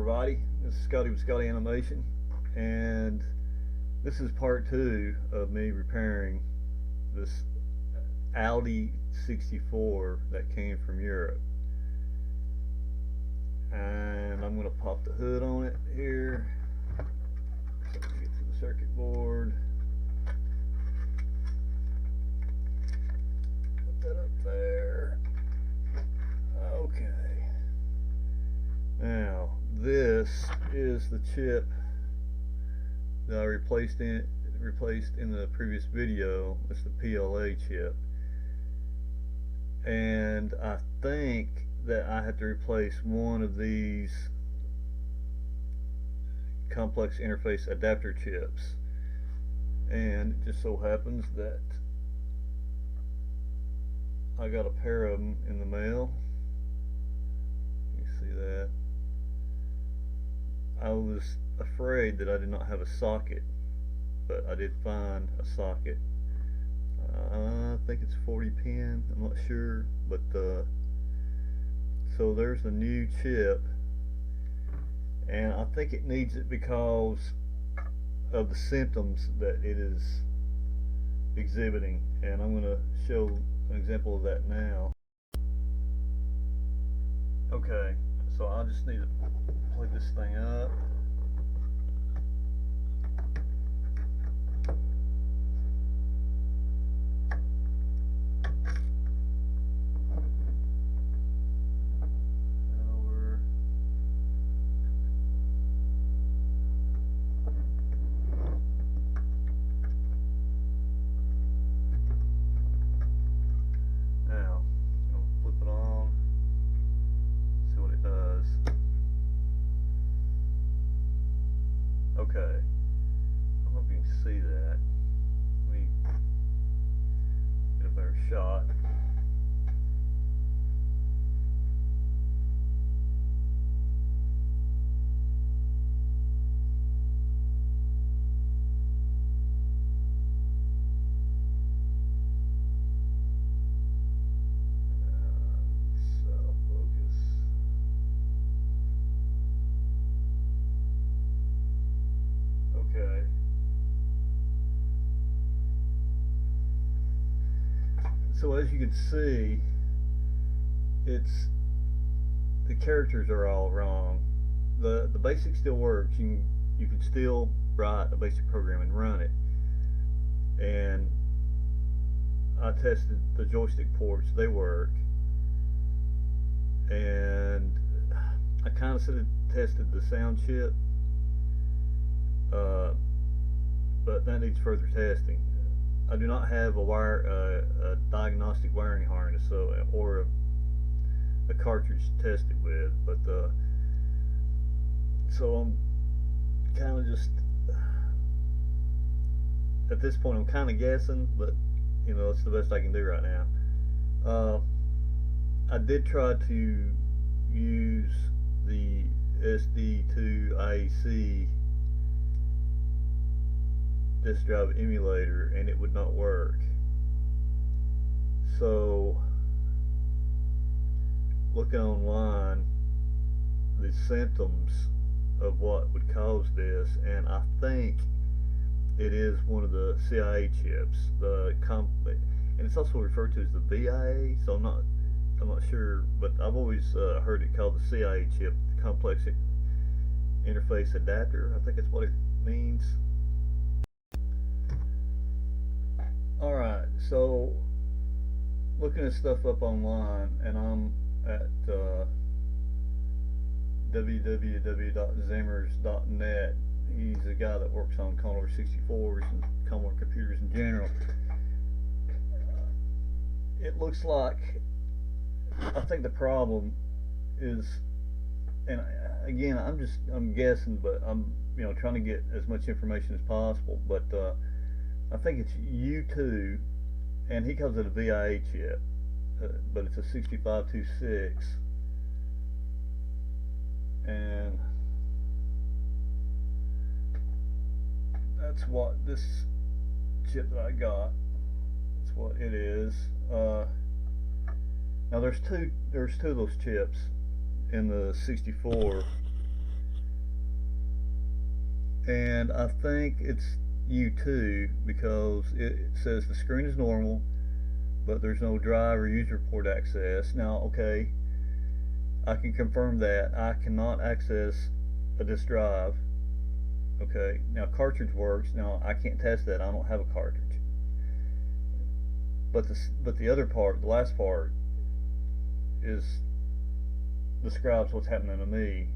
everybody? This is Scotty with Scotty Animation, and this is part 2 of me repairing this Audi 64 that came from Europe. And I'm going to pop the hood on it here so we can get to the circuit board. Put that up there. Okay. Now, this is the chip that I replaced in the previous video. It's the PLA chip, and I think that I had to replace one of these complex interface adapter chips, and it just so happens that I got a pair of them in the mail. You see that? I was afraid that I did not have a socket, but I did find a socket. I think it's 40 pin, I'm not sure, but so there's the new chip, and I think it needs it because of the symptoms that it is exhibiting, and I'm going to show an example of that now. Okay, so I just need to plug this thing up. Okay, I hope you can see that. Let me get a better shot. Okay. So as you can see, the characters are all wrong. The basic still works. You can still write a basic program and run it. And I tested the joystick ports; they work. And I kind of tested the sound chip. But that needs further testing. I do not have a diagnostic wiring harness, or a cartridge to test it with. But so I'm kind of just at this point. I'm kind of guessing, but it's the best I can do right now. I did try to use the SD2 IEC disk drive emulator, and it would not work. So looking online, the symptoms of what would cause this, and I think it is one of the CIA chips, and it's also referred to as the VIA. So I'm not sure, but I've always heard it called the CIA chip, the complex interface adapter. I think that's what it means. Alright, so looking at stuff up online, and I'm at www.zimmers.net. He's a guy that works on Commodore 64s and Commodore computers in general. It looks like, I think the problem is, and again, I'm guessing, but I'm trying to get as much information as possible, but I think it's U2, and he calls it a VIA chip, but it's a 6526, and that's what this chip that I got, that's what it is. Now there's two of those chips in the 64, and I think it's U2 because it says the screen is normal, but there's no drive or user port access. Now, okay, I can confirm that I cannot access a disk drive. Okay, now cartridge works. Now I can't test that. I don't have a cartridge. But the other part, the last part, is describes what's happening to me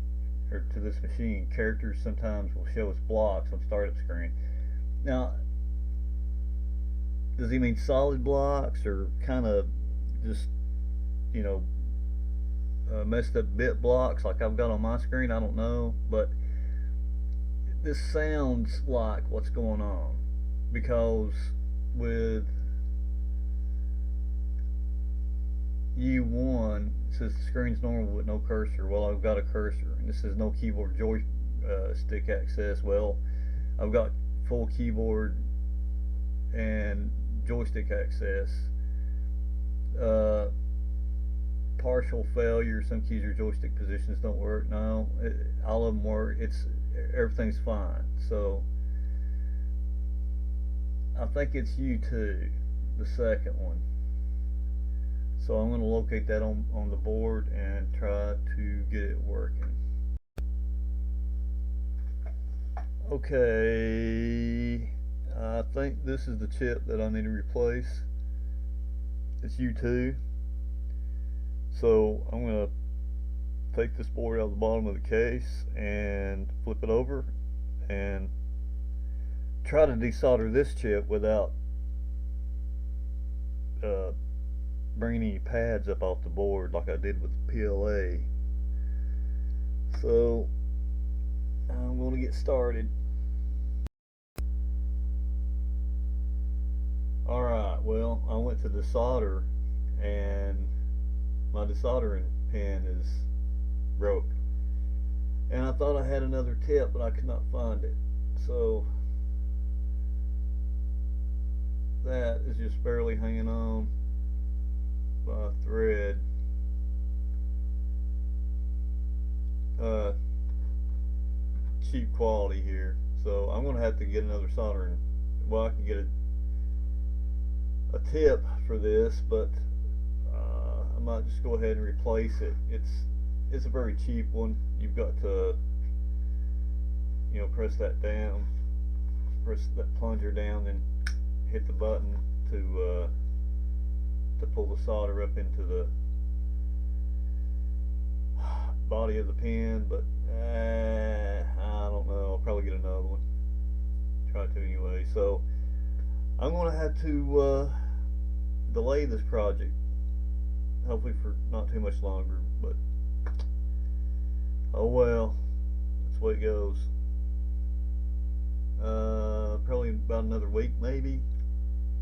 or to this machine. Characters sometimes will show as blocks on startup screen. Now, does he mean solid blocks or kind of just, you know, messed up bit blocks like I've got on my screen? I don't know, but this sounds like what's going on because with U1 it says the screen's normal with no cursor. Well, I've got a cursor, and this says no keyboard joystick access. Well, I've got full keyboard and joystick access. Uh, Partial failure. Some keys or joystick positions don't work. No, all of them work. Everything's fine. So I think it's U2, the second one. So I'm going to locate that on the board and try to get it working. Okay, I think this is the chip that I need to replace. It's U2. So I'm going to take this board out of the bottom of the case and flip it over and try to desolder this chip without bringing any pads up off the board like I did with the PLA. So I'm going to get started. Alright, well, I went to desolder and my desoldering pen is broke. And I thought I had another tip, but I could not find it. So that is just barely hanging on by a thread. Cheap quality here. So I'm going to have to get another soldering. Well, I can get a tip for this, but I might just go ahead and replace it. It's a very cheap one. You've got to, you know, press that down, press that plunger down, then hit the button to pull the solder up into the body of the pen. But I don't know. I'll probably get another one. Try to anyway. So I'm going to have to delay this project, hopefully for not too much longer, but oh well, that's the way it goes. Probably about another week maybe.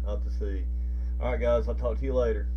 I'll have to see. Alright guys, I'll talk to you later.